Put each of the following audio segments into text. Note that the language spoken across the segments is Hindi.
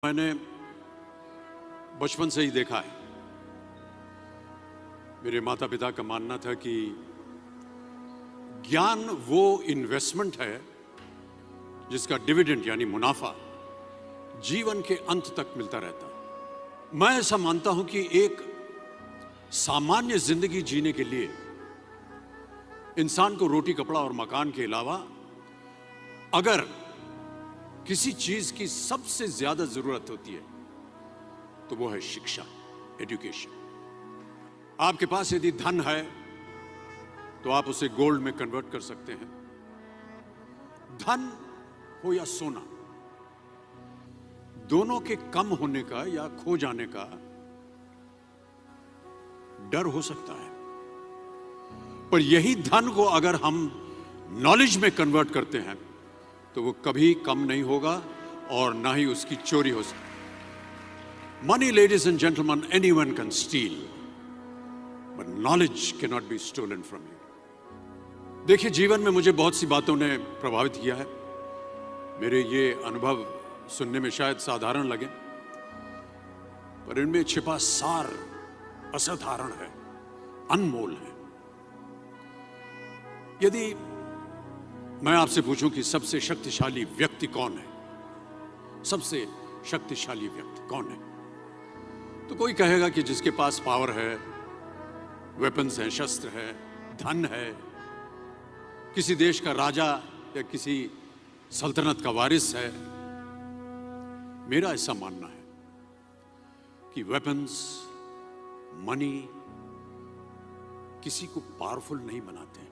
मैंने बचपन से ही देखा है। मेरे माता पिता का मानना था कि ज्ञान वो इन्वेस्टमेंट है जिसका डिविडेंड यानी मुनाफा जीवन के अंत तक मिलता रहता है। मैं ऐसा मानता हूं कि एक सामान्य जिंदगी जीने के लिए इंसान को रोटी कपड़ा और मकान के अलावा अगर किसी चीज की सबसे ज्यादा जरूरत होती है तो वो है शिक्षा, एजुकेशन। आपके पास यदि धन है तो आप उसे गोल्ड में कन्वर्ट कर सकते हैं। धन हो या सोना, दोनों के कम होने का या खो जाने का डर हो सकता है, पर यही धन को अगर हम नॉलेज में कन्वर्ट करते हैं तो वो कभी कम नहीं होगा और ना ही उसकी चोरी हो सकती। Money, ladies and gentleman, anyone can steal, but knowledge can not be stolen from you. देखिए, जीवन में मुझे बहुत सी बातों ने प्रभावित किया है। मेरे ये अनुभव सुनने में शायद साधारण लगे, पर इनमें छिपा सार असाधारण है, अनमोल है। यदि मैं आपसे पूछूं कि सबसे शक्तिशाली व्यक्ति कौन है, सबसे शक्तिशाली व्यक्ति कौन है, तो कोई कहेगा कि जिसके पास पावर है, वेपन्स हैं, शस्त्र है, धन है, किसी देश का राजा या किसी सल्तनत का वारिस है। मेरा ऐसा मानना है कि वेपन्स, मनी किसी को पावरफुल नहीं बनाते,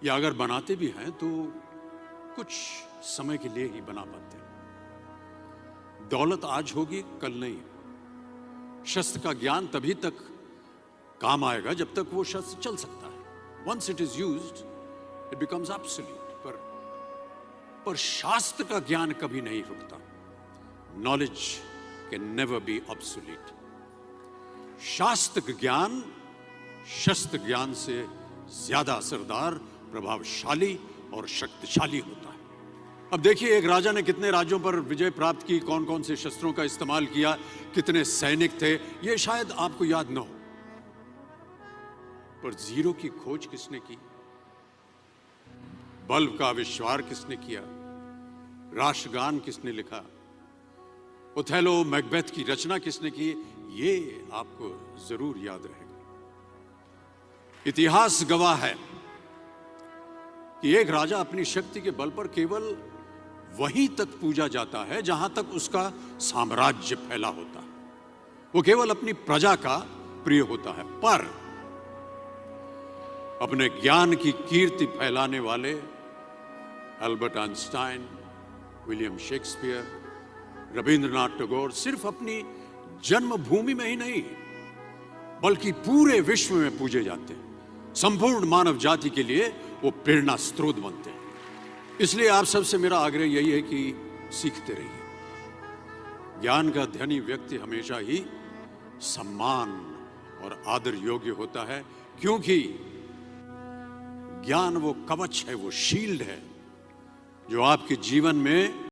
या अगर बनाते भी हैं तो कुछ समय के लिए ही बना पाते हैं। दौलत आज होगी, कल नहीं। शस्त्र का ज्ञान तभी तक काम आएगा जब तक वो शस्त्र चल सकता है। Once it is used it becomes absolute. पर शास्त्र का ज्ञान कभी नहीं रुकता। Knowledge can never be obsolete. शास्त्र ज्ञान शस्त्र ज्ञान से ज्यादा असरदार, प्रभावशाली और शक्तिशाली होता है। अब देखिए, एक राजा ने कितने राज्यों पर विजय प्राप्त की, कौन कौन से शस्त्रों का इस्तेमाल किया, कितने सैनिक थे, यह शायद आपको याद न हो, पर जीरो की खोज किसने की, बल्ब का आविष्कार किसने किया, राष्ट्रगान किसने लिखा, ओथेलो मैकबेथ की रचना किसने की, ये आपको जरूर याद रहेगा। इतिहास गवाह है कि एक राजा अपनी शक्ति के बल पर केवल वहीं तक पूजा जाता है जहां तक उसका साम्राज्य फैला होता है। वो केवल अपनी प्रजा का प्रिय होता है। पर अपने ज्ञान की कीर्ति फैलाने वाले Albert Einstein, William Shakespeare, Rabindranath Tagore सिर्फ अपनी जन्मभूमि में ही नहीं बल्कि पूरे विश्व में पूजे जाते हैं। संपूर्ण मानव जाति के लिए वो प्रेरणा स्रोत बनते हैं। इसलिए आप सबसे मेरा आग्रह यही है कि सीखते रहिए। ज्ञान का धनी व्यक्ति हमेशा ही सम्मान और आदर योग्य होता है, क्योंकि ज्ञान वो कवच है, वो शील्ड है जो आपके जीवन में